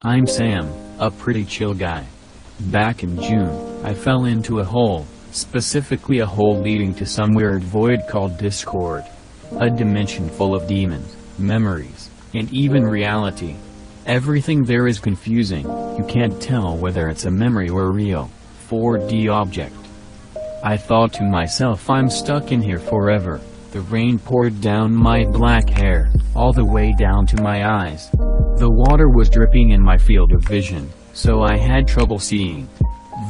I'm Sam, a pretty chill guy. Back in June, I fell into a hole, specifically a hole leading to some weird void called Discord. A dimension full of demons, memories, and even reality. Everything there is confusing, you can't tell whether it's a memory or a real, 4D object. I thought to myself, I'm stuck in here forever. The rain poured down my black hair, all the way down to my eyes. The water was dripping in my field of vision, so I had trouble seeing.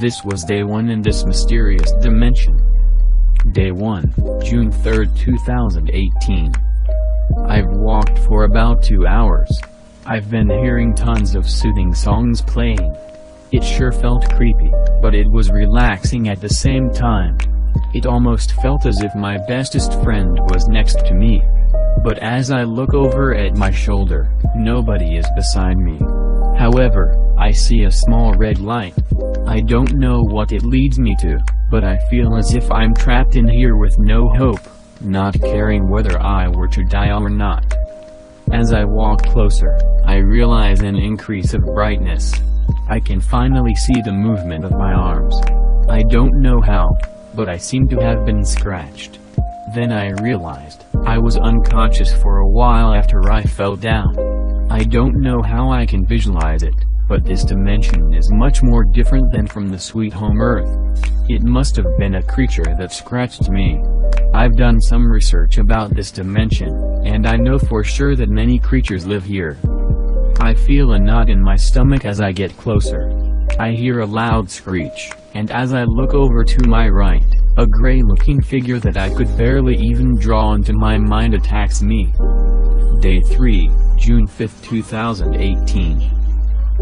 This was day 1 in this mysterious dimension. Day 1, June 3, 2018. I've walked for about 2 hours. I've been hearing tons of soothing songs playing. It sure felt creepy, but it was relaxing at the same time. It almost felt as if my bestest friend was next to me. But as I look over at my shoulder, nobody is beside me. However, I see a small red light. I don't know what it leads me to, but I feel as if I'm trapped in here with no hope, not caring whether I were to die or not. As I walk closer, I realize an increase of brightness. I can finally see the movement of my arms. I don't know how, but I seem to have been scratched. Then I realized I was unconscious for a while after I fell down. I don't know how I can visualize it, but this dimension is much more different than from the sweet home Earth. It must have been a creature that scratched me. I've done some research about this dimension, and I know for sure that many creatures live here. I feel a knot in my stomach as I get closer. I hear a loud screech, and as I look over to my right, a gray-looking figure that I could barely even draw into my mind attacks me. Day 3, June 5, 2018.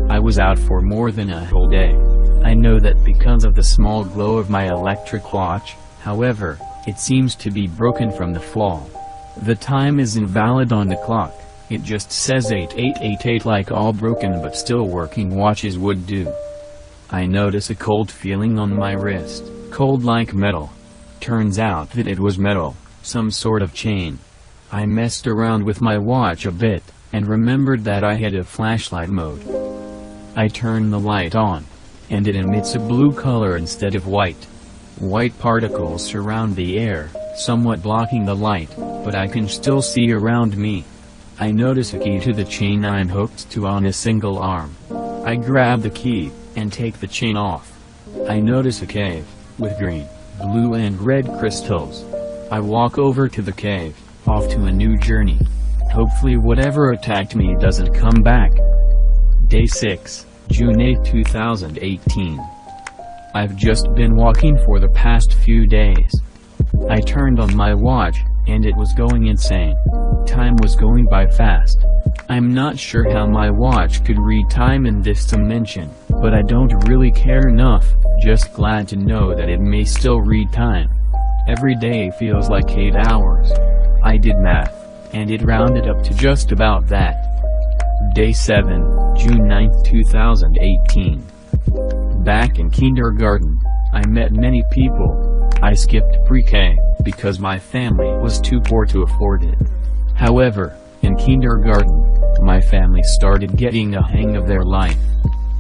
I was out for more than a whole day. I know that because of the small glow of my electric watch, however, it seems to be broken from the fall. The time is invalid on the clock, it just says 8888 like all broken but still working watches would do. I notice a cold feeling on my wrist, cold like metal. Turns out that it was metal, some sort of chain. I messed around with my watch a bit, and remembered that I had a flashlight mode. I turn the light on, and it emits a blue color instead of white. White particles surround the air, somewhat blocking the light, but I can still see around me. I notice a key to the chain I'm hooked to on a single arm. I grab the key, and take the chain off. I notice a cave, with green, blue and red crystals. I walk over to the cave, off to a new journey. Hopefully whatever attacked me doesn't come back. Day 6, June 8, 2018. I've just been walking for the past few days. I turned on my watch, and it was going insane. Time was going by fast. I'm not sure how my watch could read time in this dimension, but I don't really care enough, just glad to know that it may still read time. Every day feels like 8 hours. I did math, and it rounded up to just about that. Day 7, June 9, 2018. Back in kindergarten, I met many people. I skipped pre-K, because my family was too poor to afford it. However, in kindergarten, my family started getting a hang of their life.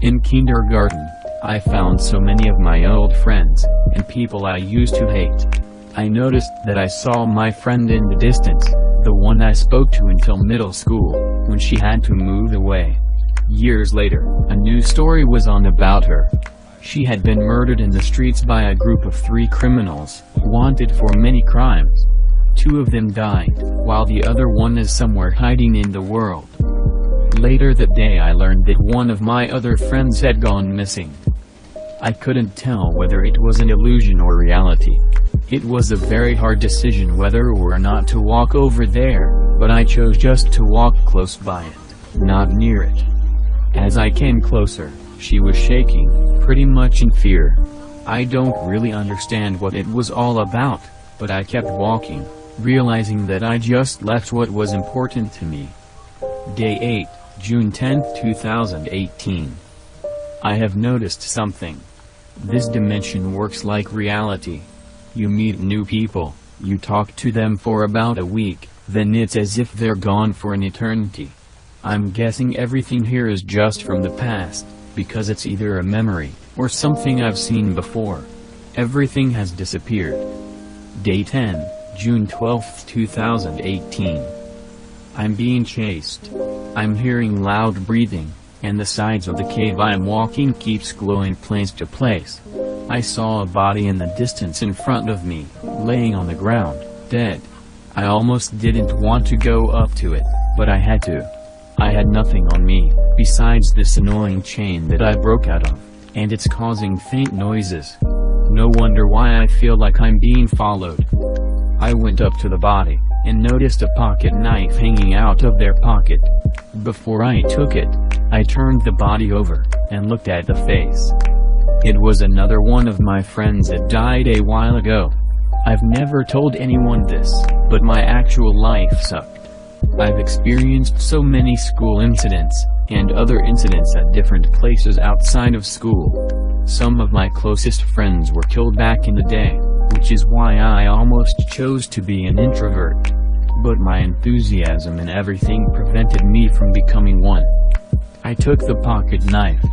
In kindergarten, I found so many of my old friends, and people I used to hate. I noticed that I saw my friend in the distance, the one I spoke to until middle school, when she had to move away. Years later, a new story was on about her. She had been murdered in the streets by a group of 3 criminals, wanted for many crimes. 2 of them died, while the other one is somewhere hiding in the world. Later that day I learned that one of my other friends had gone missing. I couldn't tell whether it was an illusion or reality. It was a very hard decision whether or not to walk over there, but I chose just to walk close by it, not near it. As I came closer, she was shaking, pretty much in fear. I don't really understand what it was all about, but I kept walking, realizing that I just left what was important to me. Day 8, June 10, 2018. I have noticed something. This dimension works like reality. You meet new people, you talk to them for about a week, then it's as if they're gone for an eternity. I'm guessing everything here is just from the past, because it's either a memory, or something I've seen before. Everything has disappeared. Day 10, June 12, 2018. I'm being chased. I'm hearing loud breathing, and the sides of the cave I'm walking keeps glowing place to place. I saw a body in the distance in front of me, laying on the ground, dead. I almost didn't want to go up to it, but I had to. I had nothing on me, besides this annoying chain that I broke out of, and it's causing faint noises. No wonder why I feel like I'm being followed. I went up to the body, and noticed a pocket knife hanging out of their pocket. Before I took it, I turned the body over, and looked at the face. It was another one of my friends that died a while ago. I've never told anyone this, but my actual life sucked. I've experienced so many school incidents, and other incidents at different places outside of school. Some of my closest friends were killed back in the day, which is why I almost chose to be an introvert. But my enthusiasm and everything prevented me from becoming one. I took the pocket knife.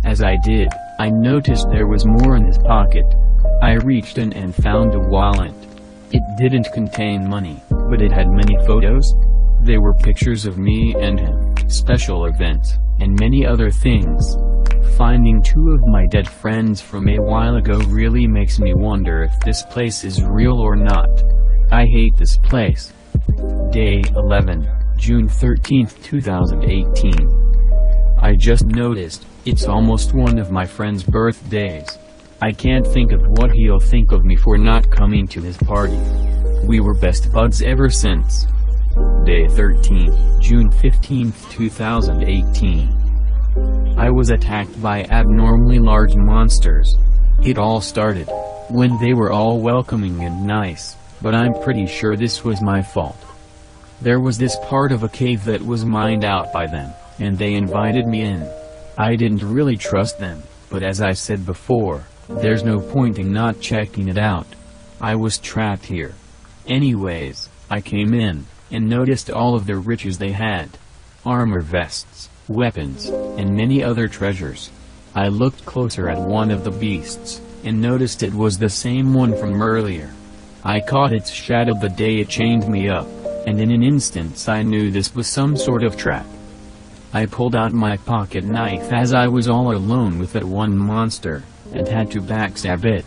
As I did, I noticed there was more in his pocket. I reached in and found a wallet. It didn't contain money, but it had many photos. They were pictures of me and him, special events, and many other things. Finding two of my dead friends from a while ago really makes me wonder if this place is real or not. I hate this place. Day 11, June 13, 2018. I just noticed, it's almost one of my friend's birthdays. I can't think of what he'll think of me for not coming to his party. We were best buds ever since. Day 13, June 15, 2018. I was attacked by abnormally large monsters. It all started when they were all welcoming and nice, but I'm pretty sure this was my fault. There was this part of a cave that was mined out by them, and they invited me in. I didn't really trust them, but as I said before, there's no point in not checking it out. I was trapped here. Anyways, I came in, and noticed all of the riches they had. Armor vests, weapons, and many other treasures. I looked closer at one of the beasts, and noticed it was the same one from earlier. I caught its shadow the day it chained me up, and in an instant I knew this was some sort of trap. I pulled out my pocket knife as I was all alone with that one monster, and had to backstab it.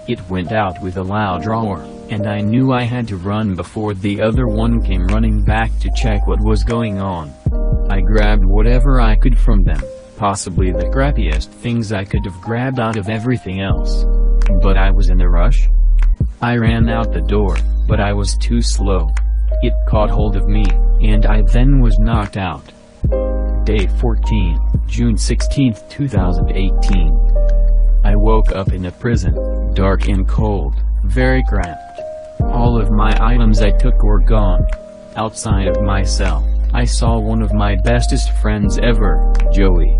It went out with a loud roar, and I knew I had to run before the other one came running back to check what was going on. I grabbed whatever I could from them, possibly the crappiest things I could have grabbed out of everything else. But I was in a rush. I ran out the door, but I was too slow. It caught hold of me, and I then was knocked out. Day 14, June 16, 2018. I woke up in a prison, dark and cold, very cramped. All of my items I took were gone. Outside of my cell, I saw one of my bestest friends ever, Joey.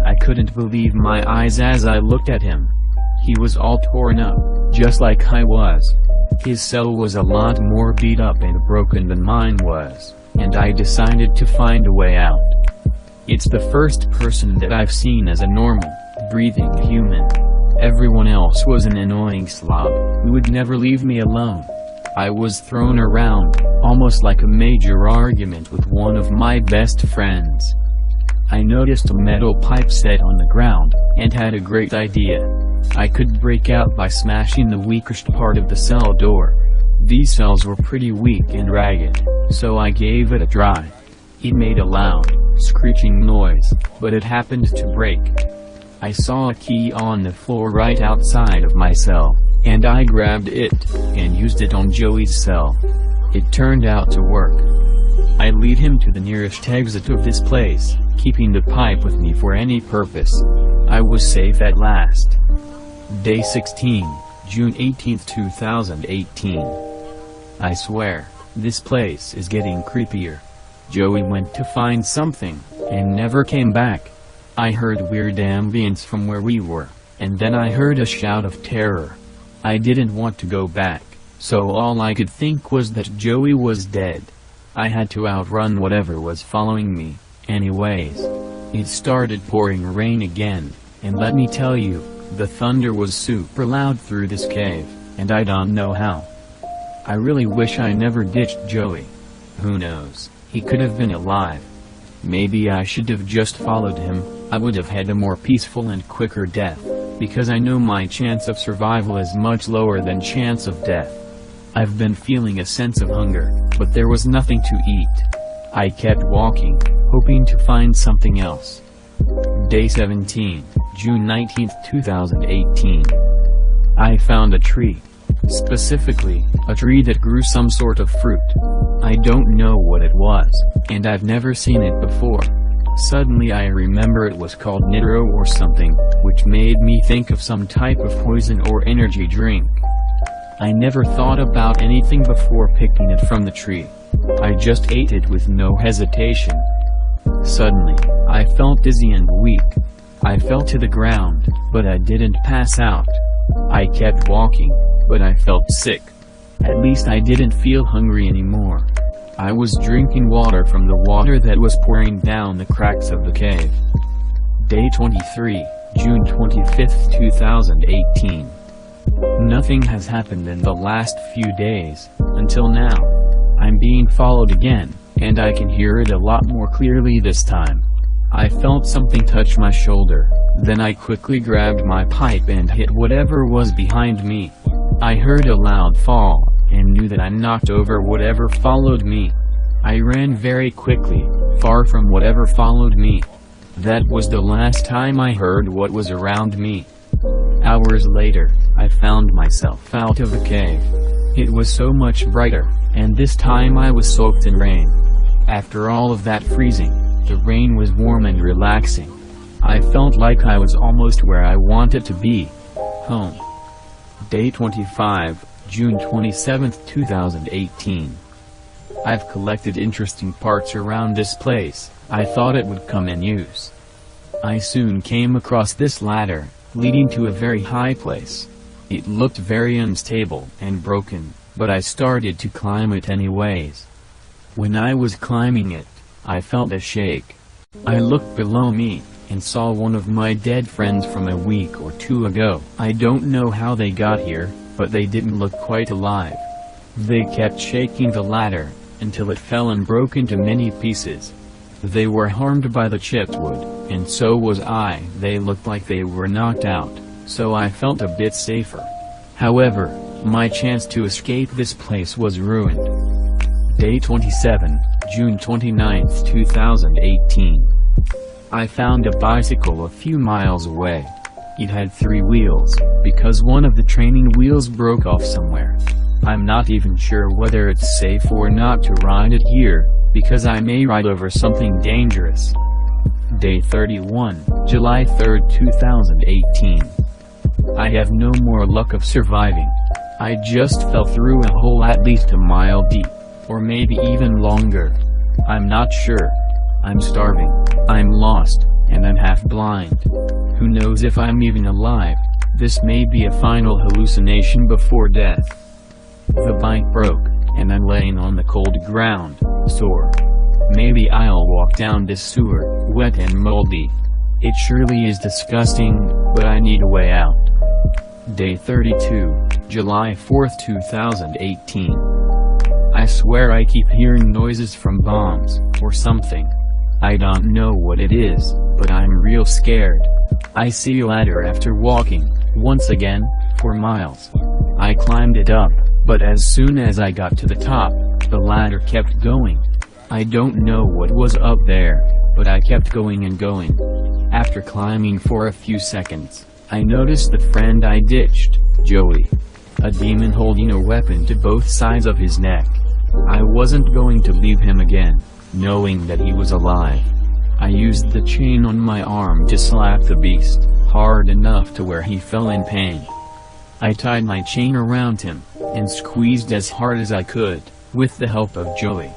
I couldn't believe my eyes as I looked at him. He was all torn up, just like I was. His cell was a lot more beat up and broken than mine was, and I decided to find a way out. It's the first person that I've seen as a normal, breathing human. Everyone else was an annoying slob, who would never leave me alone. I was thrown around, almost like a major argument with one of my best friends. I noticed a metal pipe set on the ground, and had a great idea. I could break out by smashing the weakest part of the cell door. These cells were pretty weak and ragged, so I gave it a try. It made a loud, screeching noise, but it happened to break. I saw a key on the floor right outside of my cell, and I grabbed it, and used it on Joey's cell. It turned out to work. I lead him to the nearest exit of this place, keeping the pipe with me for any purpose. I was safe at last. Day 16, June 18, 2018. I swear, this place is getting creepier. Joey went to find something, and never came back. I heard weird ambience from where we were, and then I heard a shout of terror. I didn't want to go back, so all I could think was that Joey was dead. I had to outrun whatever was following me, Anyways, it started pouring rain again, and let me tell you, the thunder was super loud through this cave, and I don't know how. I really wish I never ditched Joey. Who knows, he could have been alive. Maybe I should have just followed him. I would have had a more peaceful and quicker death, because I know my chance of survival is much lower than chance of death. I've been feeling a sense of hunger, but there was nothing to eat. I kept walking, hoping to find something else. Day 17, June 19, 2018. I found a tree. Specifically, a tree that grew some sort of fruit. I don't know what it was, and I've never seen it before. Suddenly I remember it was called Nitro or something, which made me think of some type of poison or energy drink. I never thought about anything before picking it from the tree. I just ate it with no hesitation. Suddenly, I felt dizzy and weak. I fell to the ground, but I didn't pass out. I kept walking, but I felt sick. At least I didn't feel hungry anymore. I was drinking water from the water that was pouring down the cracks of the cave. Day 23, June 25, 2018. Nothing has happened in the last few days, until now. I'm being followed again, and I can hear it a lot more clearly this time. I felt something touch my shoulder, then I quickly grabbed my pipe and hit whatever was behind me. I heard a loud fall, and knew that I knocked over whatever followed me. I ran very quickly, far from whatever followed me. That was the last time I heard what was around me. Hours later, I found myself out of the cave. It was so much brighter, and this time I was soaked in rain. After all of that freezing, the rain was warm and relaxing. I felt like I was almost where I wanted to be, home. Day 25, June 27, 2018. I've collected interesting parts around this place. I thought it would come in use. I soon came across this ladder, leading to a very high place. It looked very unstable and broken, but I started to climb it anyways. When I was climbing it, I felt a shake. I looked below me, and saw one of my dead friends from a week or two ago. I don't know how they got here, but they didn't look quite alive. They kept shaking the ladder, until it fell and broke into many pieces. They were harmed by the chipped wood, and so was I. They looked like they were knocked out, so I felt a bit safer. However, my chance to escape this place was ruined. Day 27, June 29, 2018. I found a bicycle a few miles away. It had 3 wheels, because one of the training wheels broke off somewhere. I'm not even sure whether it's safe or not to ride it here, because I may ride over something dangerous. Day 31, July 3, 2018. I have no more luck of surviving. I just fell through a hole at least a mile deep, or maybe even longer. I'm not sure. I'm starving, I'm lost, and I'm half blind. Who knows if I'm even alive? This may be a final hallucination before death. The bike broke, and I'm laying on the cold ground, sore. Maybe I'll walk down this sewer, wet and moldy. It surely is disgusting, but I need a way out. Day 32, July 4, 2018. I swear I keep hearing noises from bombs, or something. I don't know what it is, but I'm real scared. I see a ladder after walking, once again, for miles. I climbed it up, but as soon as I got to the top, the ladder kept going. I don't know what was up there, but I kept going and going. After climbing for a few seconds, I noticed the friend I ditched, Joey. A demon holding a weapon to both sides of his neck. I wasn't going to leave him again, knowing that he was alive. I used the chain on my arm to slap the beast, hard enough to where he fell in pain. I tied my chain around him, and squeezed as hard as I could, with the help of Joey.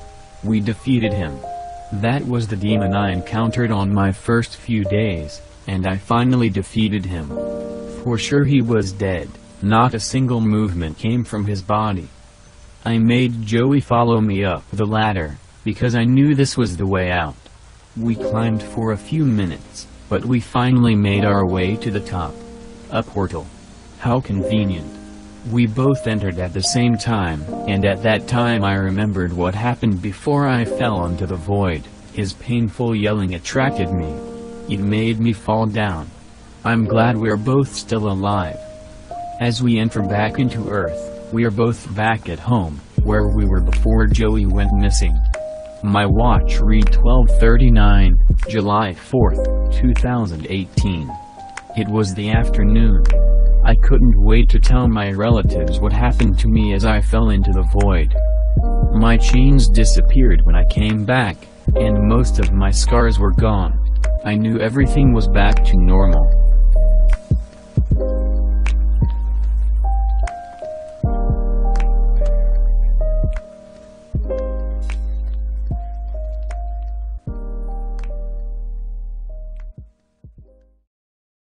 We defeated him. That was the demon I encountered on my first few days, and I finally defeated him. For sure he was dead, not a single movement came from his body. I made Joey follow me up the ladder, because I knew this was the way out. We climbed for a few minutes, but we finally made our way to the top. A portal. How convenient. We both entered at the same time, and at that time I remembered what happened before I fell into the void. His painful yelling attracted me. It made me fall down. I'm glad we're both still alive. As we enter back into Earth, we are both back at home, where we were before Joey went missing. My watch read 12:39, July 4th, 2018. It was the afternoon. I couldn't wait to tell my relatives what happened to me as I fell into the void. My chains disappeared when I came back, and most of my scars were gone. I knew everything was back to normal.